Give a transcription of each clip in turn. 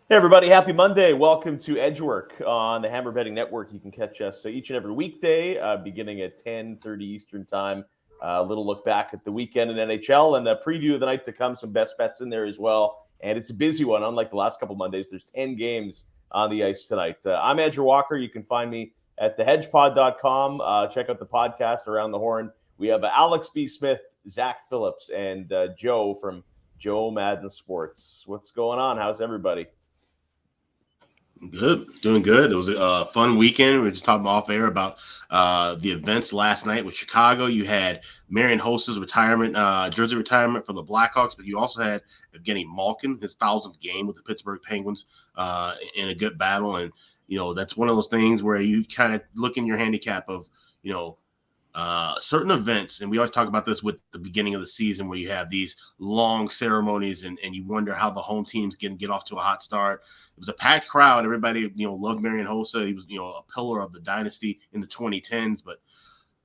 Hey everybody, happy Monday. Welcome to Edgework on the Hammer Betting Network. You can catch us each and every weekday beginning at 10:30 Eastern Time. A little look back at the weekend in NHL and a preview of the night to come, some best bets in there as well. And it's a busy one. Unlike the last couple Mondays, there's 10 games on the ice tonight. I'm Andrew Walker. You can find me at thehedgepod.com. Check out the podcast Around the Horn. We have Alex B. Smith, Zack Phillips, and Joe from Joe Madden Sports. What's going on? How's everybody? Good, doing good. It was a fun weekend. We were just talking off air about the events last night with Chicago. You had Marian Hossa's retirement, jersey retirement for the Blackhawks, but you also had Evgeny Malkin, his 1,000th game with the Pittsburgh Penguins in a good battle. And, you know, that's one of those things where you kind of look in your handicap of, you know, certain events, and we always talk about this with the beginning of the season where you have these long ceremonies and you wonder how the home teams can get off to a hot start. It was a packed crowd. Everybody, you know, loved Marian Hossa. He was, you know, a pillar of the dynasty in the 2010s, but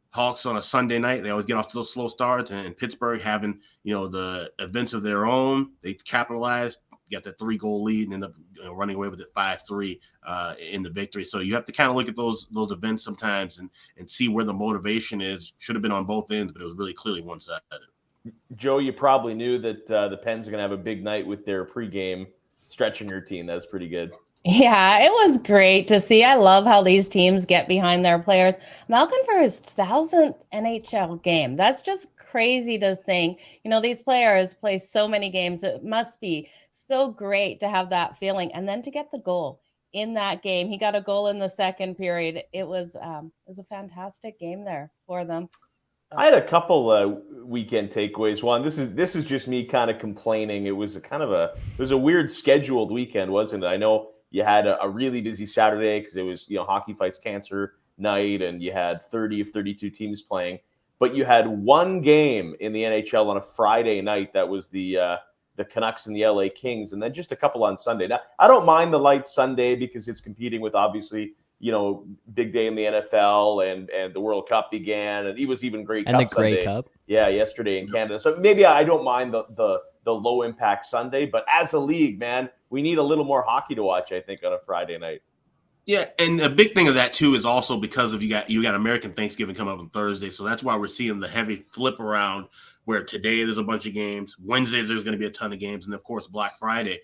Hawks on a Sunday night, they always get off to those slow starts, and Pittsburgh having, you know, the events of their own, they capitalized, got that 3-goal lead and ended up, you know, running away with it 5-3 in the victory. So you have to kind of look at those events sometimes and see where the motivation is. Should have been on both ends, but it was really clearly one-sided. Joe, you probably knew that the Pens are going to have a big night with their pregame stretching routine. That's pretty good. Yeah, it was great to see. I love how these teams get behind their players. Malkin for his 1,000th NHL game. That's just crazy to think. You know, these players play so many games. It must be so great to have that feeling. And then to get the goal in that game. He got a goal in the second period. It was a fantastic game there for them. I had a couple weekend takeaways. One, this is just me kind of complaining. It was a weird scheduled weekend, wasn't it? I know you had a really busy Saturday because it was, you know, Hockey Fights Cancer night, and you had 30 of 32 teams playing. But you had one game in the NHL on a Friday night that was the Canucks and the LA Kings, and then just a couple on Sunday. Now, I don't mind the light Sunday because it's competing with, obviously, you know, big day in the NFL, and the World Cup began, and it was even Grey Cup. And the Grey Sunday. Cup. Yeah, yesterday in Canada. So maybe I don't mind the low impact Sunday, but as a league, man, we need a little more hockey to watch, I think, on a Friday night. Yeah, and a big thing of that too is also because of you got American Thanksgiving coming up on Thursday, so that's why we're seeing the heavy flip around. Where today there's a bunch of games, Wednesday there's going to be a ton of games, and of course Black Friday.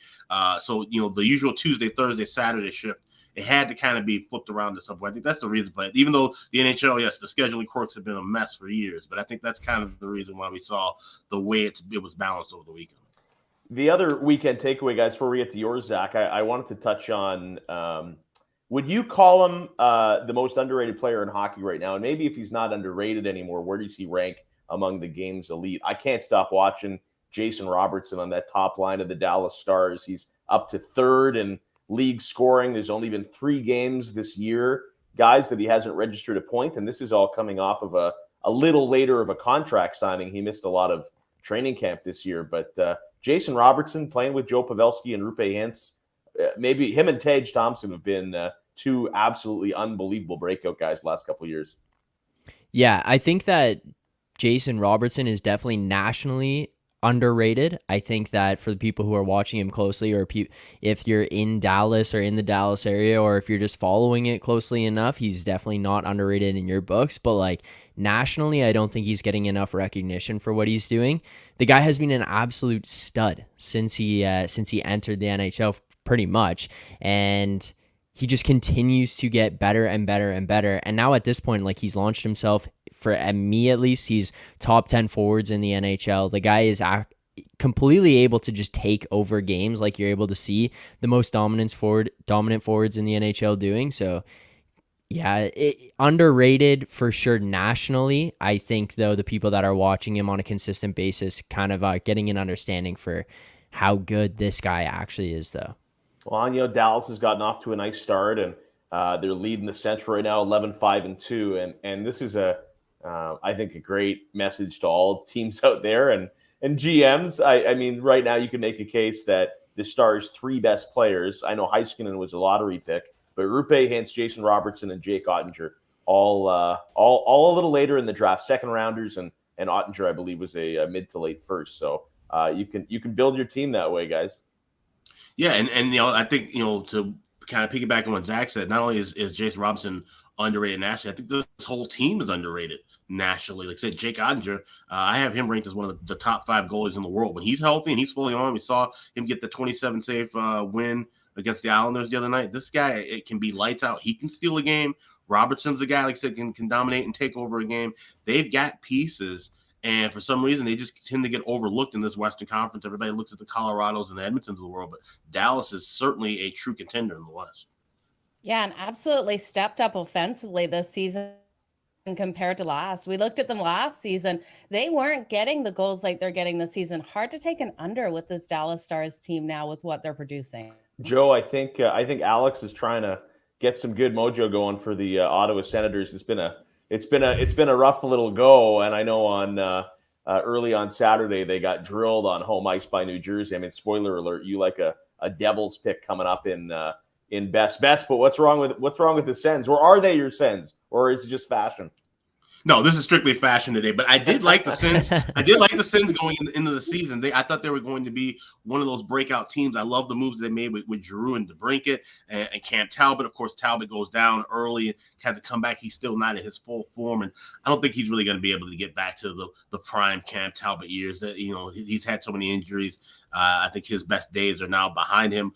So you know, the usual Tuesday, Thursday, Saturday shift, it had to kind of be flipped around at some point. I think that's the reason for it. Even though the NHL, yes, the scheduling quirks have been a mess for years, but I think that's kind of the reason why we saw the way it was balanced over the weekend. The other weekend takeaway, guys, before we get to yours, Zach, I wanted to touch on. Would you call him the most underrated player in hockey right now? And maybe if he's not underrated anymore, where does he rank among the game's elite? I can't stop watching Jason Robertson on that top line of the Dallas Stars. He's up to third in league scoring. There's only been 3 games this year, guys, that he hasn't registered a point, and this is all coming off of a little later of a contract signing. He missed a lot of training camp this year, but Jason Robertson playing with Joe Pavelski and Rupe Hintz, maybe him and Tage Thompson have been 2 absolutely unbelievable breakout guys the last couple of years. Yeah, I think that Jason Robertson is definitely nationally underrated. I think that for the people who are watching him closely, or if you're in Dallas or in the Dallas area, or if you're just following it closely enough, he's definitely not underrated in your books. But like nationally, I don't think he's getting enough recognition for what he's doing. The guy has been an absolute stud since he entered the NHL, pretty much. And he just continues to get better and better and better. And now at this point, like, he's launched himself, for me at least, he's top 10 forwards in the NHL. The guy is completely able to just take over games, like you're able to see the most dominant forwards in the NHL doing. So yeah, underrated for sure nationally. I think, though, the people that are watching him on a consistent basis kind of getting an understanding for how good this guy actually is, though. Well, Dallas has gotten off to a nice start, and they're leading the Central right now, 11-5-2, and this is I think, a great message to all teams out there and GMs. I mean, right now you can make a case that the Stars' three best players. I know Heiskanen was a lottery pick, but Rupe Hintz, Jason Robertson, and Jake Ottinger all a little later in the draft, second rounders, and Ottinger, I believe, was a mid to late first. So you can build your team that way, guys. Yeah, and I think, to kind of piggyback on what Zach said, not only is Jason Robinson underrated nationally, I think this whole team is underrated nationally. Like I said, Jake Ottinger, I have him ranked as one of the top 5 goalies in the world. When he's healthy and he's fully on, we saw him get the 27 save win against the Islanders the other night. This guy, it can be lights out. He can steal a game. Robertson's a guy, like I said, can dominate and take over a game. They've got pieces. And for some reason, they just tend to get overlooked in this Western Conference. Everybody looks at the Colorados and the Edmontons of the world, but Dallas is certainly a true contender in the West. Yeah, and absolutely stepped up offensively this season compared to last. We looked at them last season. They weren't getting the goals like they're getting this season. Hard to take an under with this Dallas Stars team now with what they're producing. Joe, I think Alex is trying to get some good mojo going for the Ottawa Senators. It's been a rough little go, and I know on early on Saturday they got drilled on home ice by New Jersey. I mean, spoiler alert, you like a Devils pick coming up in best bets, but what's wrong with the Sens? Or are they your Sens, or is it just fashion? No, this is strictly fashion today, but I did like the Sens. I did like the Sens going into the season. I thought they were going to be one of those breakout teams. I love the moves they made with Giroux and Debrincat and Cam Talbot. Of course, Talbot goes down early and had to come back. He's still not at his full form, and I don't think he's really going to be able to get back to the prime Cam Talbot years. That he's had so many injuries. I think his best days are now behind him.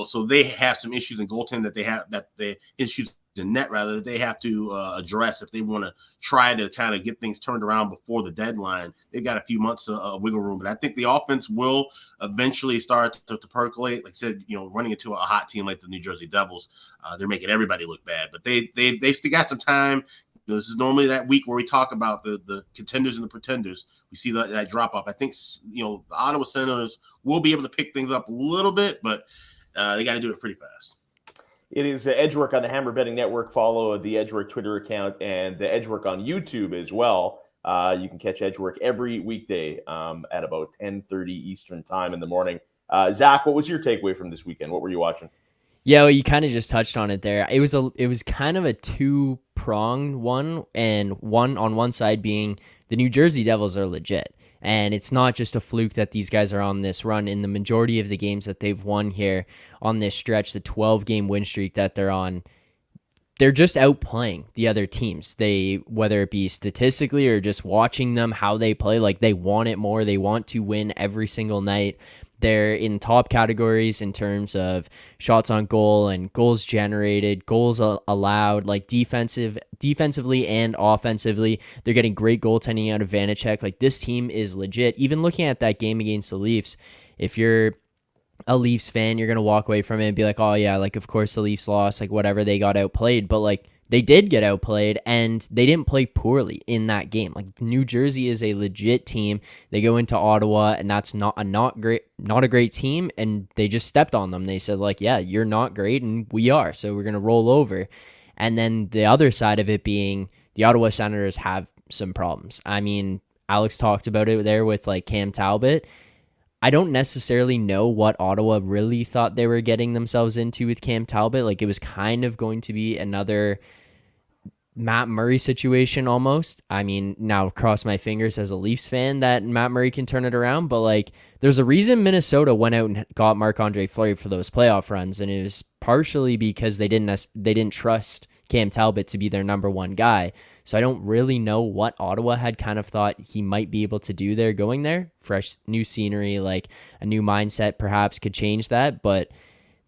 So they have some issues in goaltending that the issues in net rather that they have to address if they want to try to kind of get things turned around before the deadline. They've got a few months of wiggle room, but I think the offense will eventually start to percolate. Like I said, running into a hot team like the New Jersey Devils, they're making everybody look bad, but they've still got some time. This is normally that week where we talk about the contenders and the pretenders. We see that drop off. I think the Ottawa Senators will be able to pick things up a little bit, but they got to do it pretty fast. It is Edgework on the Hammer Betting Network. Follow the Edgework Twitter account and the Edgework on YouTube as well. You can catch Edgework every weekday at about 10:30 Eastern time in the morning. Zach, what was your takeaway from this weekend? What were you watching? Yeah, well, you kind of just touched on it there. It was kind of a two-pronged one, and one on one side being the New Jersey Devils are legit. And it's not just a fluke that these guys are on this run. In the majority of the games that they've won here on this stretch, the 12-game win streak that they're on, they're just outplaying the other teams. Whether it be statistically or just watching them, how they play, like they want it more. They want to win every single night. They're in top categories in terms of shots on goal and goals generated, goals allowed, like defensively and offensively. They're getting great goaltending out of Vanacek. Like, this team is legit. Even looking at that game against the Leafs, if you're a Leafs fan, you're going to walk away from it and be like, oh yeah, like of course the Leafs lost, like whatever, they got outplayed. But like, they did get outplayed, and they didn't play poorly in that game. Like, New Jersey is a legit team. They go into Ottawa, and that's not a great team, and they just stepped on them. They said, like, yeah, you're not great, and we are, so we're going to roll over. And then the other side of it being the Ottawa Senators have some problems. I mean, Alex talked about it there with, like, Cam Talbot. I don't necessarily know what Ottawa really thought they were getting themselves into with Cam Talbot. Like, it was kind of going to be another Matt Murray situation almost. I mean, now cross my fingers as a Leafs fan that Matt Murray can turn it around, but like, there's a reason Minnesota went out and got Marc-Andre Fleury for those playoff runs, and it was partially because they didn't trust Cam Talbot to be their number one guy. So I don't really know what Ottawa had kind of thought he might be able to do there going there. Fresh new scenery, like a new mindset perhaps could change that. But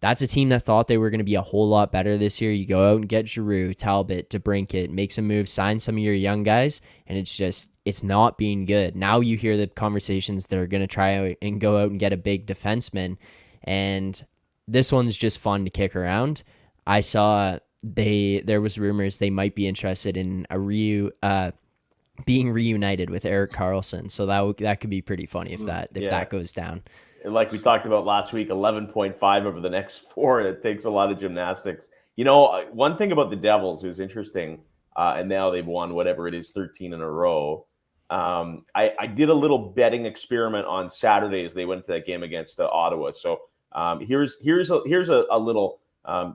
that's a team that thought they were going to be a whole lot better this year. You go out and get Giroux, Talbot, Debrincat, make some moves, sign some of your young guys, and it's not being good. Now you hear the conversations that are going to try and go out and get a big defenseman, and this one's just fun to kick around. I saw there was rumors they might be interested in being reunited with Erik Karlsson, so that could be pretty funny if that goes down. Like we talked about last week, 11.5 over the next 4. It takes a lot of gymnastics. You know, one thing about the Devils is interesting, and now they've won whatever it is, 13 in a row. I did a little betting experiment on Saturday as they went to that game against Ottawa. So here's a little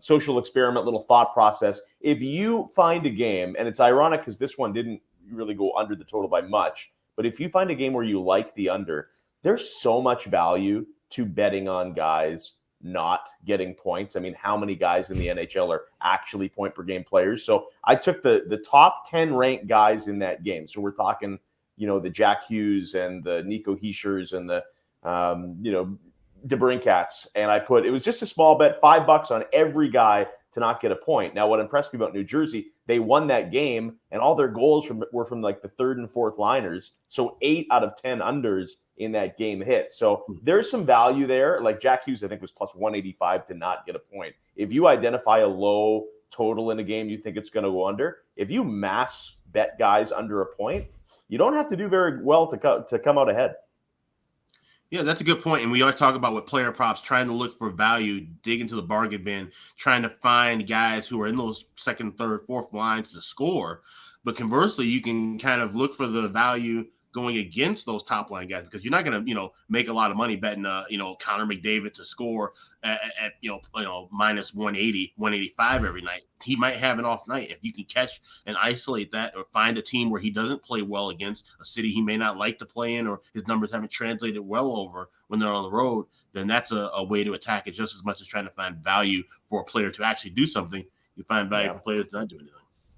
social experiment, little thought process. If you find a game, and it's ironic because this one didn't really go under the total by much, but if you find a game where you like the under, there's so much value to betting on guys not getting points. I mean, how many guys in the NHL are actually point per game players? So I took the top 10 ranked guys in that game. So we're talking, the Jack Hughes and the Nico Hischers and the, Debrincats. And it was just a small bet, $5 on every guy to not get a point. Now, what impressed me about New Jersey, they won that game and all their goals were from like the third and fourth liners. So 8 out of 10 unders in that game hit. So there's some value there. Like Jack Hughes, I think, was plus 185 to not get a point. If you identify a low total in a game you think it's going to go under, if you mass bet guys under a point, you don't have to do very well to come out ahead. Yeah, that's a good point. And we always talk about with player props, trying to look for value, dig into the bargain bin, trying to find guys who are in those second, third, fourth lines to score. But conversely, you can kind of look for the value going against those top line guys, because you're not going to, make a lot of money betting, Connor McDavid to score at minus 180, 185 every night. He might have an off night. If you can catch and isolate that, or find a team where he doesn't play well against, a city he may not like to play in, or his numbers haven't translated well over when they're on the road, then that's a way to attack it just as much as trying to find value for a player to actually do something. You find value for players to not do anything.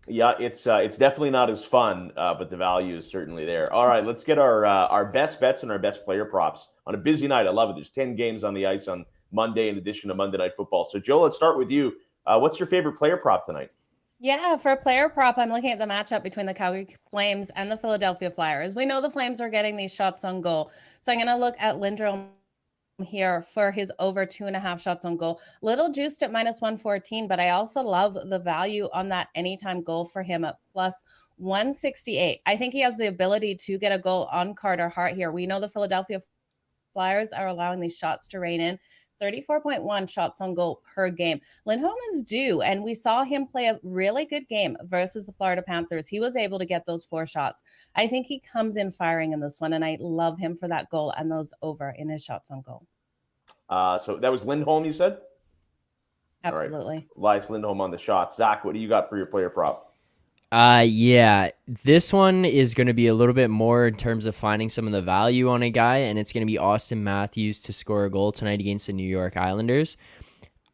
Yeah, it's definitely not as fun, but the value is certainly there. All right, let's get our best bets and our best player props on a busy night. I love it. There's 10 games on the ice on Monday in addition to Monday Night Football. So, Joe, let's start with you. What's your favorite player prop tonight? Yeah, for a player prop, I'm looking at the matchup between the Calgary Flames and the Philadelphia Flyers. We know the Flames are getting these shots on goal. So I'm going to look at Lindrom here for his over 2.5 shots on goal. Little juiced at minus 114, but I also love the value on that anytime goal for him at plus 168. I think he has the ability to get a goal on Carter Hart here. We know the Philadelphia Flyers are allowing these shots to rain in. 34.1 shots on goal per game. Lindholm is due, and we saw him play a really good game versus the Florida Panthers. He was able to get those 4 shots. I think he comes in firing in this one, and I love him for that goal and those over in his shots on goal. So that was Lindholm, you said? Absolutely. Right. Elias Lindholm on the shots. Zach, what do you got for your player prop? Yeah, this one is going to be a little bit more in terms of finding some of the value on a guy, and it's going to be Austin Matthews to score a goal tonight against the New York Islanders.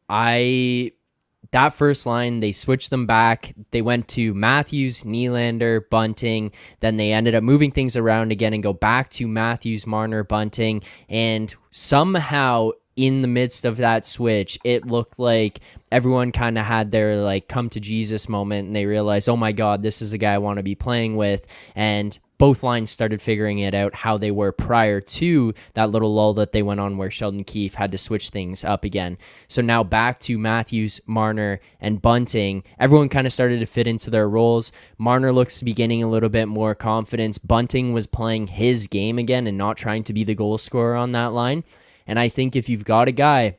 That first line, they switched them back. They went to Matthews, Nylander, Bunting. Then they ended up moving things around again and go back to Matthews, Marner, Bunting. And somehow in the midst of that switch, it looked like everyone kind of had their come to Jesus moment, and they realized, oh my God, this is the guy I want to be playing with. And both lines started figuring it out how they were prior to that little lull that they went on where Sheldon Keefe had to switch things up again. So now back to Matthews, Marner, and Bunting. Everyone kind of started to fit into their roles. Marner looks to be gaining a little bit more confidence. Bunting was playing his game again and not trying to be the goal scorer on that line. And I think if you've got a guy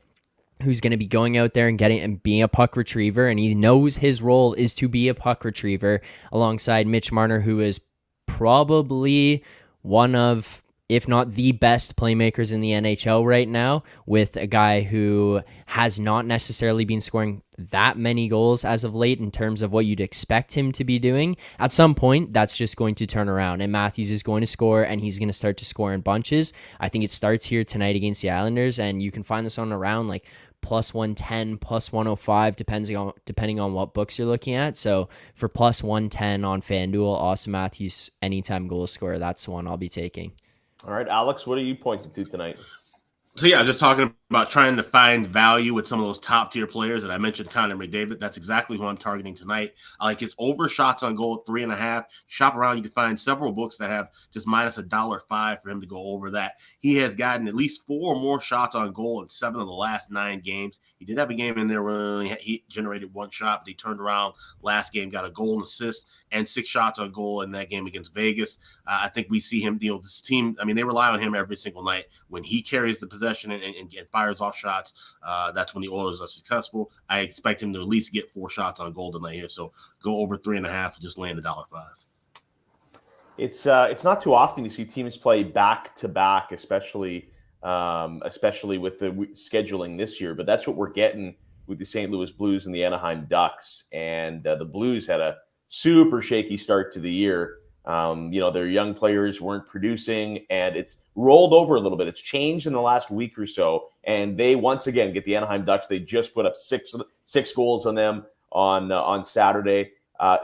who's going to be going out there and being a puck retriever, and he knows his role is to be a puck retriever alongside Mitch Marner, who is probably one of, if not the best playmakers in the NHL right now, with a guy who has not necessarily been scoring that many goals as of late in terms of what you'd expect him to be doing. At some point, that's just going to turn around, and Matthews is going to score, and he's going to start to score in bunches. I think it starts here tonight against the Islanders, and you can find this on around plus 110, plus 105, depending on what books you're looking at. So for plus 110 on FanDuel, Austin Matthews anytime goal scorer, that's the one I'll be taking. All right, Alex, what are you pointing to tonight? So, yeah, just talking about trying to find value with some of those top-tier players that I mentioned, Connor McDavid. That's exactly who I'm targeting tonight. I like his over shots on goal at 3.5. Shop around. You can find several books that have just minus $1.05 for him to go over that. He has gotten at least 4 or more shots on goal in 7 of the last 9 games. He did have a game in there where he generated 1 shot, but he turned around last game, got a goal and assist, and 6 shots on goal in that game against Vegas. I think we see him deal this team. I mean, they rely on him every single night. When he carries the possession and fires off shots, that's when the Oilers are successful. I expect him to at least get 4 shots on goal tonight here. So go over 3.5 to just land $1.05. It's not too often you see teams play back to back, especially with the scheduling this year. But that's what we're getting with the St. Louis Blues and the Anaheim Ducks. And the Blues had a super shaky start to the year. Their young players weren't producing, and it's rolled over a little bit. It's changed in the last week or so, and they once again get the Anaheim Ducks. They just put up six goals on them on Saturday.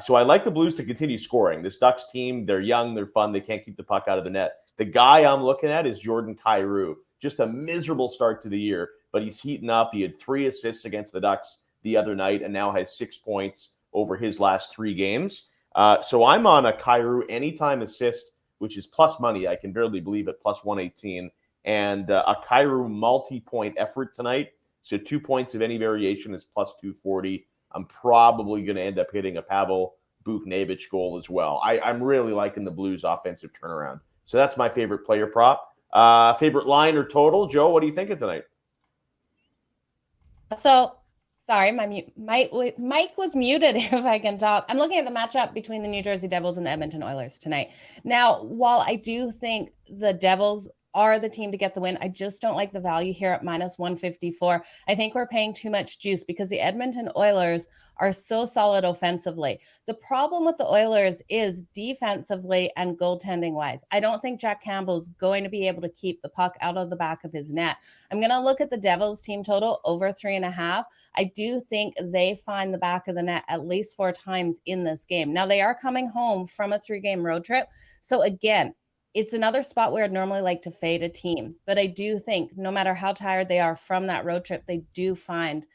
So I like the Blues to continue scoring. This Ducks team, they're young, they're fun, they can't keep the puck out of the net. The guy I'm looking at is Jordan Kyrou. Just a miserable start to the year, but he's heating up. He had 3 assists against the Ducks the other night and now has 6 points over his last 3 games. So I'm on a Kyrou anytime assist, which is plus money. I can barely believe it, plus 118. And a Kyrou multi-point effort tonight. So 2 points of any variation is plus 240. I'm probably going to end up hitting a Pavel Buchnevich goal as well. I'm really liking the Blues offensive turnaround. So that's my favorite player prop. Favorite line or total? Joe, what are you thinking tonight? So, sorry, my mic was muted if I can talk. I'm looking at the matchup between the New Jersey Devils and the Edmonton Oilers tonight. Now, while I do think the Devils are the team to get the win, I just don't like the value here at minus 154. I think we're paying too much juice because the Edmonton Oilers are so solid offensively. The problem with the Oilers is defensively and goaltending wise. I don't think Jack Campbell's going to be able to keep the puck out of the back of his net. I'm going to look at the Devils team total over 3.5. I do think they find the back of the net at least 4 times in this game. Now they are coming home from a 3-game road trip. So again, it's another spot where I'd normally like to fade a team, but I do think no matter how tired they are from that road trip, they do find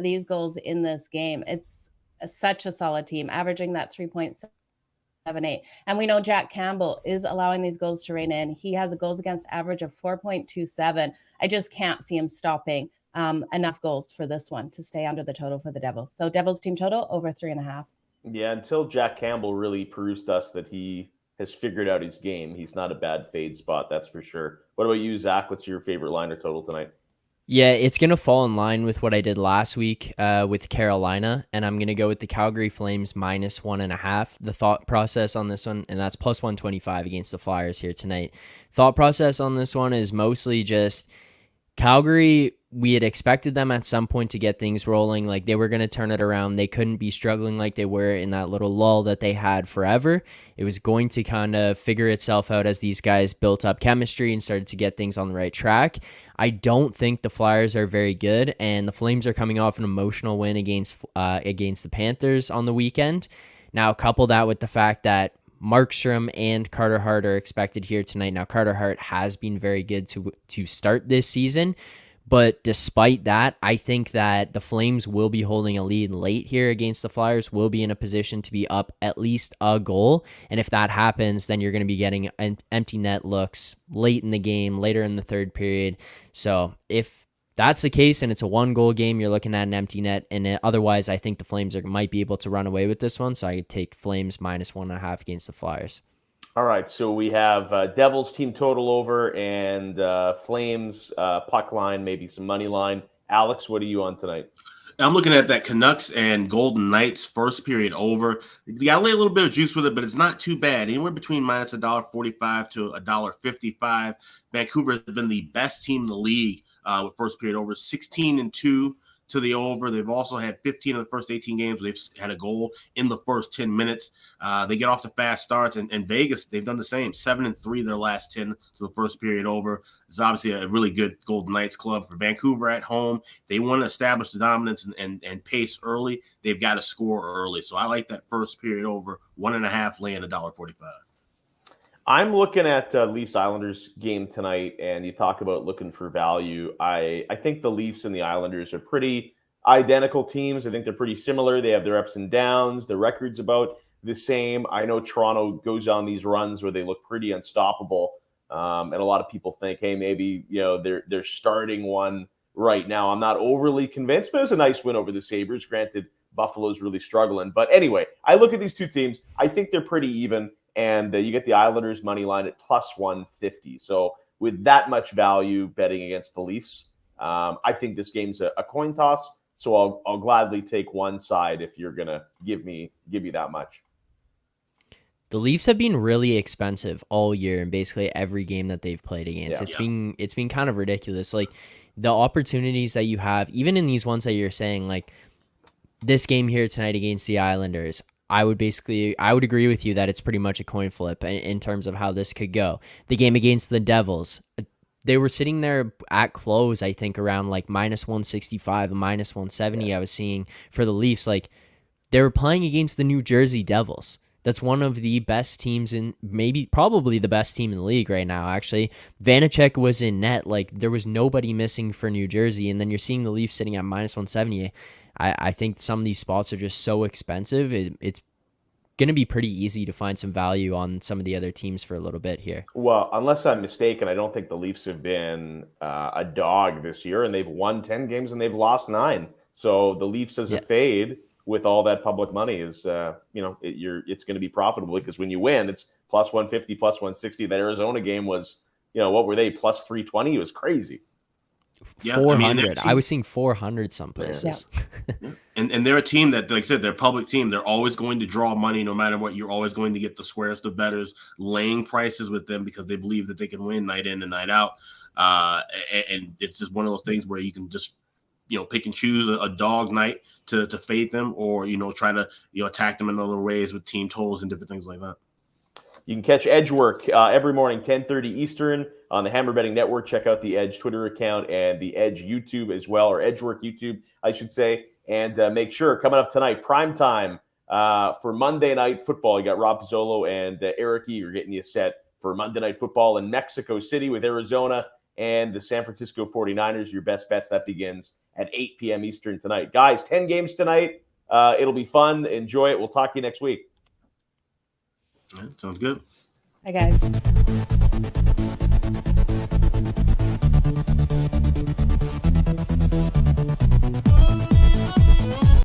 these goals in this game. It's such a solid team, averaging that 3.78. And we know Jack Campbell is allowing these goals to rain in. He has a goals against average of 4.27. I just can't see him stopping enough goals for this one to stay under the total for the Devils. So Devils team total over 3.5. Yeah, until Jack Campbell really proves to us that he has figured out his game, he's not a bad fade spot, that's for sure. What about you, Zach? What's your favorite line or total tonight? Yeah, it's going to fall in line with what I did last week with Carolina, and I'm going to go with the Calgary Flames minus 1.5. The thought process on this one, and that's plus 125 against the Flyers here tonight. Thought process on this one is mostly just Calgary. We had expected them at some point to get things rolling, like they were going to turn it around. They couldn't be struggling like they were in that little lull that they had forever. It was going to kind of figure itself out as these guys built up chemistry and started to get things on the right track. I don't think the Flyers are very good, and the Flames are coming off an emotional win against the Panthers on the weekend. Now, couple that with the fact that Markstrom and Carter Hart are expected here tonight. Now, Carter Hart has been very good to start this season, but despite that, I think that the Flames will be holding a lead late here against the Flyers, will be in a position to be up at least a goal. And if that happens, then you're going to be getting empty net looks late in the game, later in the third period. So if that's the case and it's a 1-goal game, you're looking at an empty net. And otherwise, I think the Flames might be able to run away with this one. So I could take Flames minus 1.5 against the Flyers. All right, so we have Devils team total over and Flames puck line, maybe some money line. Alex, what are you on tonight? I'm looking at that Canucks and Golden Knights first period over. You got to lay a little bit of juice with it, but it's not too bad. Anywhere between minus $1.45 to $1.55. Vancouver has been the best team in the league with first period over, 16-2 to the over. They've also had 15 of the first 18 games. They've had a goal in the first 10 minutes. They get off to fast starts, and Vegas, they've done the same. 7-3 their last 10 to the first period over. It's obviously a really good Golden Knights club. For Vancouver at home, they want to establish the dominance and pace early. They've got to score early. So I like that first period over 1.5, laying $1.45. I'm looking at Leafs Islanders game tonight, and you talk about looking for value. I think the Leafs and the Islanders are pretty identical teams. I think they're pretty similar. They have their ups and downs. The record's about the same. I know Toronto goes on these runs where they look pretty unstoppable, and a lot of people think, hey, maybe they're starting one right now. I'm not overly convinced, but it was a nice win over the Sabres. Granted, Buffalo's really struggling, but anyway, I look at these two teams. I think they're pretty even. And you get the Islanders money line at plus 150. So with that much value betting against the Leafs, I think this game's a coin toss. So I'll gladly take one side if you're gonna give me that much. The Leafs have been really expensive all year in basically every game that they've played against. It's been kind of ridiculous. Like the opportunities that you have, even in these ones that you're saying, like this game here tonight against the Islanders. I would agree with you that it's pretty much a coin flip in terms of how this could go. The game against the Devils, they were sitting there at close, I think, around like minus 165, minus 170. Yeah. I was seeing for the Leafs, like they were playing against the New Jersey Devils. That's one of the best teams probably the best team in the league right now, actually. Vanacek was in net. Like there was nobody missing for New Jersey. And then you're seeing the Leafs sitting at minus 170. I think some of these spots are just so expensive. It's going to be pretty easy to find some value on some of the other teams for a little bit here. Well, unless I'm mistaken, I don't think the Leafs have been a dog this year, and they've won 10 games and they've lost 9. So the Leafs as a fade with all that public money is, it's going to be profitable because when you win, it's plus 150, plus 160. That Arizona game was, what were they, plus 320? It was crazy. Yeah, 400. I was seeing 400 some places. Yeah. And they're a team that, like I said, they're a public team. They're always going to draw money no matter what. You're always going to get the squares, the bettors laying prices with them because they believe that they can win night in and night out. And it's just one of those things where you can just, pick and choose a dog night to fade them or, try to, attack them in other ways with team totals and different things like that. You can catch Edge Work every morning, 10:30 Eastern on the Hammer Betting Network. Check out the Edge Twitter account and the Edge YouTube as well, or Edge Work YouTube, I should say. And make sure, coming up tonight, prime time for Monday Night Football. You got Rob Pizzolo and Eric E. are getting you set for Monday Night Football in Mexico City with Arizona and the San Francisco 49ers. Your best bets, that begins at 8 p.m. Eastern tonight. Guys, 10 games tonight. It'll be fun. Enjoy it. We'll talk to you next week. All right, sounds good. Bye, guys.